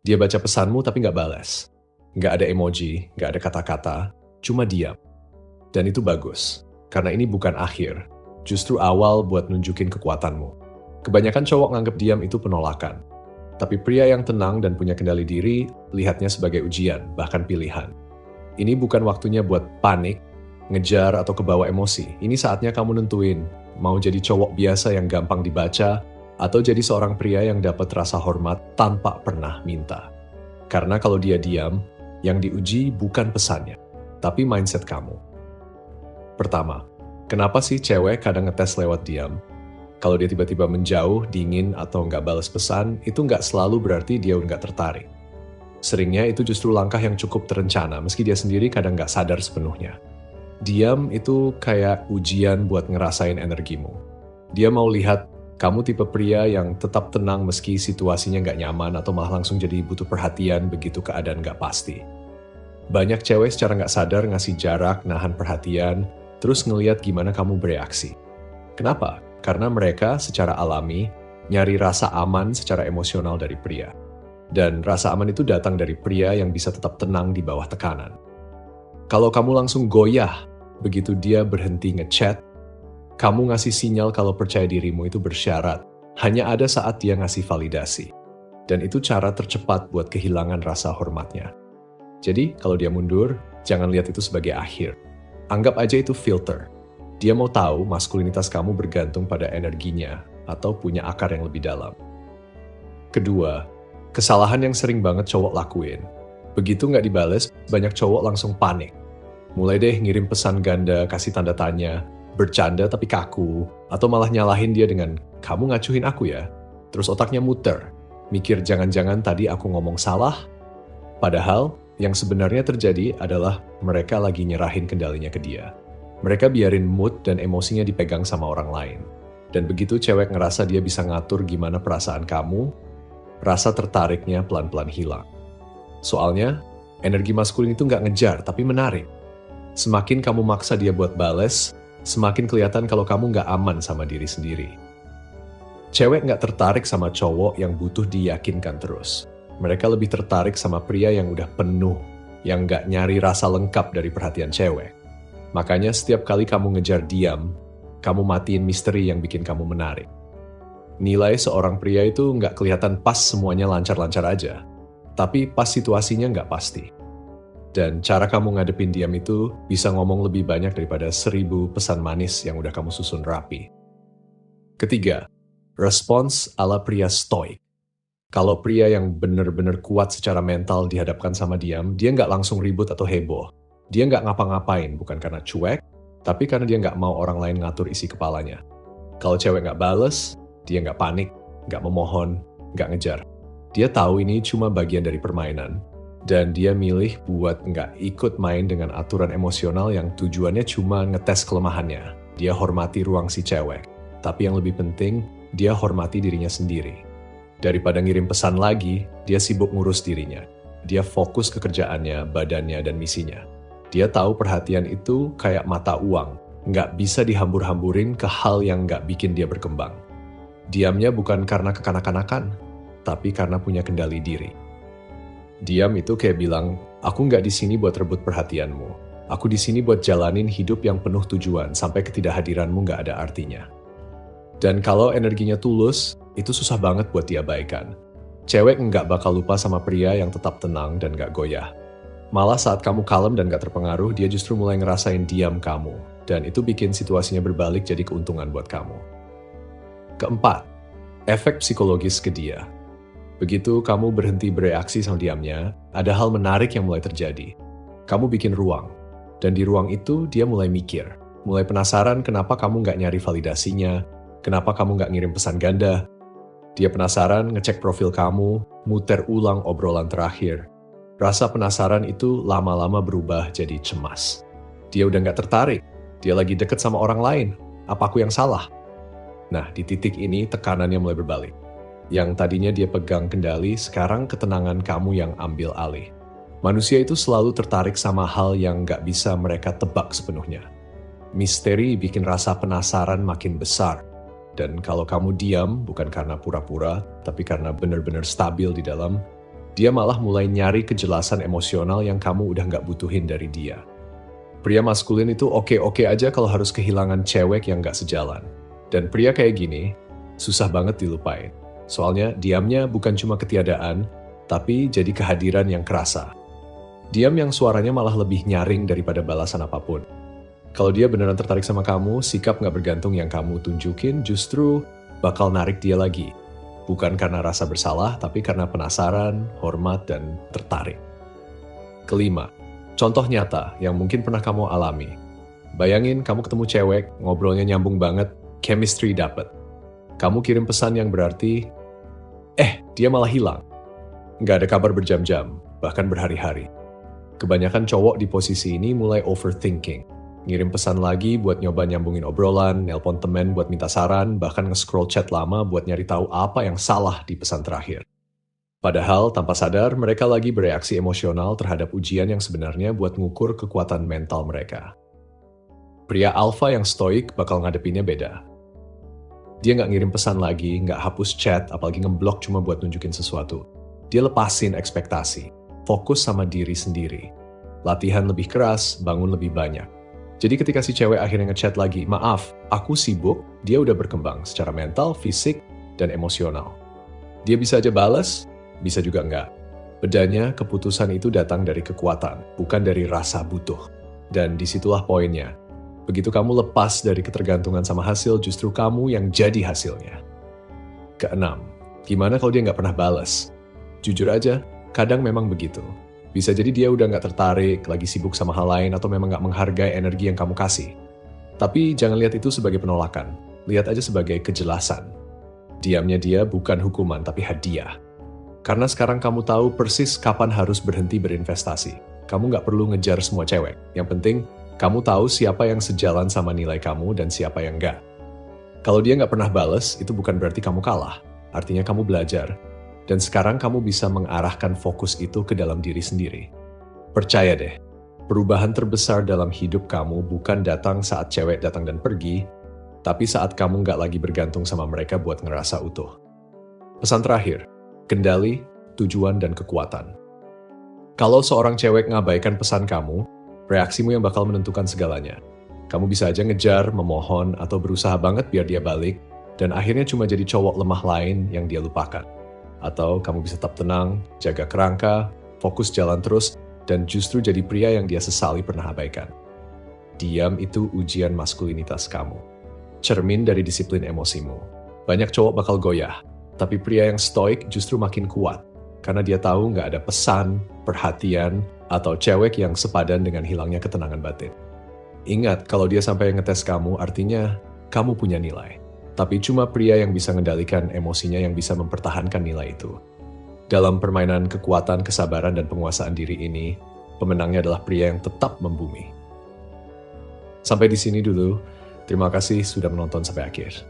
Dia baca pesanmu tapi nggak balas. Nggak ada emoji, nggak ada kata-kata, cuma diam. Dan itu bagus, karena ini bukan akhir, justru awal buat nunjukin kekuatanmu. Kebanyakan cowok nganggep diam itu penolakan. Tapi pria yang tenang dan punya kendali diri, lihatnya sebagai ujian, bahkan pilihan. Ini bukan waktunya buat panik, ngejar atau kebawa emosi. Ini saatnya kamu nentuin, mau jadi cowok biasa yang gampang dibaca, atau jadi seorang pria yang dapat rasa hormat tanpa pernah minta. Karena kalau dia diam, yang diuji bukan pesannya, tapi mindset kamu. Pertama, kenapa sih cewek kadang ngetes lewat diam? Kalau dia tiba-tiba menjauh, dingin, atau nggak balas pesan, itu nggak selalu berarti dia nggak tertarik. Seringnya itu justru langkah yang cukup terencana, meski dia sendiri kadang nggak sadar sepenuhnya. Diam itu kayak ujian buat ngerasain energimu. Dia mau lihat kamu tipe pria yang tetap tenang meski situasinya nggak nyaman atau malah langsung jadi butuh perhatian begitu keadaan nggak pasti. Banyak cewek secara nggak sadar ngasih jarak, nahan perhatian, terus ngeliat gimana kamu bereaksi. Kenapa? Karena mereka secara alami nyari rasa aman secara emosional dari pria. Dan rasa aman itu datang dari pria yang bisa tetap tenang di bawah tekanan. Kalau kamu langsung goyah begitu dia berhenti ngechat, kamu ngasih sinyal kalau percaya dirimu itu bersyarat, hanya ada saat dia ngasih validasi. Dan itu cara tercepat buat kehilangan rasa hormatnya. Jadi, kalau dia mundur, jangan lihat itu sebagai akhir. Anggap aja itu filter. Dia mau tahu maskulinitas kamu bergantung pada energinya atau punya akar yang lebih dalam. Kedua, kesalahan yang sering banget cowok lakuin. Begitu nggak dibales, banyak cowok langsung panik. Mulai deh ngirim pesan ganda, kasih tanda tanya, bercanda tapi kaku, atau malah nyalahin dia dengan, kamu ngacuhin aku ya? Terus otaknya muter, mikir jangan-jangan tadi aku ngomong salah? Padahal, yang sebenarnya terjadi adalah mereka lagi nyerahin kendalinya ke dia. Mereka biarin mood dan emosinya dipegang sama orang lain. Dan begitu cewek ngerasa dia bisa ngatur gimana perasaan kamu, rasa tertariknya pelan-pelan hilang. Soalnya, energi maskulin itu nggak ngejar, tapi menarik. Semakin kamu maksa dia buat bales, semakin kelihatan kalau kamu nggak aman sama diri sendiri. Cewek nggak tertarik sama cowok yang butuh diyakinkan terus. Mereka lebih tertarik sama pria yang udah penuh, yang nggak nyari rasa lengkap dari perhatian cewek. Makanya setiap kali kamu ngejar diam, kamu matiin misteri yang bikin kamu menarik. Nilai seorang pria itu nggak kelihatan pas semuanya lancar-lancar aja, tapi pas situasinya nggak pasti. Dan cara kamu ngadepin diam itu bisa ngomong lebih banyak daripada 1000 pesan manis yang udah kamu susun rapi. Ketiga, respons ala pria stoik. Kalau pria yang bener-bener kuat secara mental dihadapkan sama diam, dia nggak langsung ribut atau heboh. Dia nggak ngapa-ngapain, bukan karena cuek, tapi karena dia nggak mau orang lain ngatur isi kepalanya. Kalau cewek nggak bales, dia nggak panik, nggak memohon, nggak ngejar. Dia tahu ini cuma bagian dari permainan, dan dia milih buat nggak ikut main dengan aturan emosional yang tujuannya cuma ngetes kelemahannya. Dia hormati ruang si cewek, tapi yang lebih penting, dia hormati dirinya sendiri. Daripada ngirim pesan lagi, dia sibuk ngurus dirinya. Dia fokus ke kerjaannya, badannya, dan misinya. Dia tahu perhatian itu kayak mata uang, nggak bisa dihambur-hamburin ke hal yang nggak bikin dia berkembang. Diamnya bukan karena kekanak-kanakan, tapi karena punya kendali diri. Diam itu kayak bilang, aku nggak di sini buat rebut perhatianmu. Aku di sini buat jalanin hidup yang penuh tujuan sampai ketidakhadiranmu nggak ada artinya. Dan kalau energinya tulus, itu susah banget buat diabaikan. Cewek nggak bakal lupa sama pria yang tetap tenang dan nggak goyah. Malah saat kamu kalem dan gak terpengaruh, dia justru mulai ngerasain diam kamu. Dan itu bikin situasinya berbalik jadi keuntungan buat kamu. Keempat, efek psikologis ke dia. Begitu kamu berhenti bereaksi sama diamnya, ada hal menarik yang mulai terjadi. Kamu bikin ruang. Dan di ruang itu, dia mulai mikir. Mulai penasaran kenapa kamu gak nyari validasinya, kenapa kamu gak ngirim pesan ganda. Dia penasaran ngecek profil kamu, muter ulang obrolan terakhir. Rasa penasaran itu lama-lama berubah jadi cemas. Dia udah gak tertarik. Dia lagi deket sama orang lain. Apa aku yang salah? Nah, di titik ini tekanannya mulai berbalik. Yang tadinya dia pegang kendali, sekarang ketenangan kamu yang ambil alih. Manusia itu selalu tertarik sama hal yang gak bisa mereka tebak sepenuhnya. Misteri bikin rasa penasaran makin besar. Dan kalau kamu diam, bukan karena pura-pura, tapi karena benar-benar stabil di dalam, Dia malah mulai nyari kejelasan emosional yang kamu udah nggak butuhin dari dia. Pria maskulin itu oke-oke aja kalau harus kehilangan cewek yang nggak sejalan. Dan pria kayak gini, susah banget dilupain. Soalnya diamnya bukan cuma ketiadaan, tapi jadi kehadiran yang kerasa. Diam yang suaranya malah lebih nyaring daripada balasan apapun. Kalau dia beneran tertarik sama kamu, sikap nggak bergantung yang kamu tunjukin justru bakal narik dia lagi. Bukan karena rasa bersalah, tapi karena penasaran, hormat, dan tertarik. Kelima, contoh nyata yang mungkin pernah kamu alami. Bayangin kamu ketemu cewek, ngobrolnya nyambung banget, chemistry dapet. Kamu kirim pesan yang berarti, dia malah hilang. Nggak ada kabar berjam-jam, bahkan berhari-hari. Kebanyakan cowok di posisi ini mulai overthinking. Ngirim pesan lagi buat nyoba nyambungin obrolan, nelpon temen buat minta saran, bahkan nge-scroll chat lama buat nyari tahu apa yang salah di pesan terakhir. Padahal tanpa sadar mereka lagi bereaksi emosional terhadap ujian yang sebenarnya buat ngukur kekuatan mental mereka. Pria alfa yang stoik bakal ngadepinnya beda. Dia nggak ngirim pesan lagi, nggak hapus chat, apalagi ngeblok cuma buat nunjukin sesuatu. Dia lepasin ekspektasi, fokus sama diri sendiri. Latihan lebih keras, bangun lebih banyak. Jadi ketika si cewek akhirnya ngechat lagi, maaf, aku sibuk, dia udah berkembang secara mental, fisik, dan emosional. Dia bisa aja balas, bisa juga enggak. Bedanya, keputusan itu datang dari kekuatan, bukan dari rasa butuh. Dan disitulah poinnya. Begitu kamu lepas dari ketergantungan sama hasil, justru kamu yang jadi hasilnya. Keenam, gimana kalau dia nggak pernah balas? Jujur aja, kadang memang begitu. Bisa jadi dia udah nggak tertarik, lagi sibuk sama hal lain, atau memang nggak menghargai energi yang kamu kasih. Tapi jangan lihat itu sebagai penolakan. Lihat aja sebagai kejelasan. Diamnya dia bukan hukuman, tapi hadiah. Karena sekarang kamu tahu persis kapan harus berhenti berinvestasi. Kamu nggak perlu ngejar semua cewek. Yang penting, kamu tahu siapa yang sejalan sama nilai kamu dan siapa yang nggak. Kalau dia nggak pernah bales, itu bukan berarti kamu kalah. Artinya kamu belajar. Dan sekarang kamu bisa mengarahkan fokus itu ke dalam diri sendiri. Percaya deh, perubahan terbesar dalam hidup kamu bukan datang saat cewek datang dan pergi, tapi saat kamu nggak lagi bergantung sama mereka buat ngerasa utuh. Pesan terakhir, kendali, tujuan, dan kekuatan. Kalau seorang cewek ngabaikan pesan kamu, reaksimu yang bakal menentukan segalanya. Kamu bisa aja ngejar, memohon, atau berusaha banget biar dia balik, dan akhirnya cuma jadi cowok lemah lain yang dia lupakan. Atau kamu bisa tetap tenang, jaga kerangka, fokus jalan terus, dan justru jadi pria yang dia sesali pernah abaikan. Diam itu ujian maskulinitas kamu. Cermin dari disiplin emosimu. Banyak cowok bakal goyah, tapi pria yang stoik justru makin kuat, karena dia tahu nggak ada pesan, perhatian, atau cewek yang sepadan dengan hilangnya ketenangan batin. Ingat, kalau dia sampai ngetes kamu, artinya kamu punya nilai. Tapi cuma pria yang bisa mengendalikan emosinya yang bisa mempertahankan nilai itu. Dalam permainan kekuatan, kesabaran, dan penguasaan diri ini, pemenangnya adalah pria yang tetap membumi. Sampai di sini dulu. Terima kasih sudah menonton sampai akhir.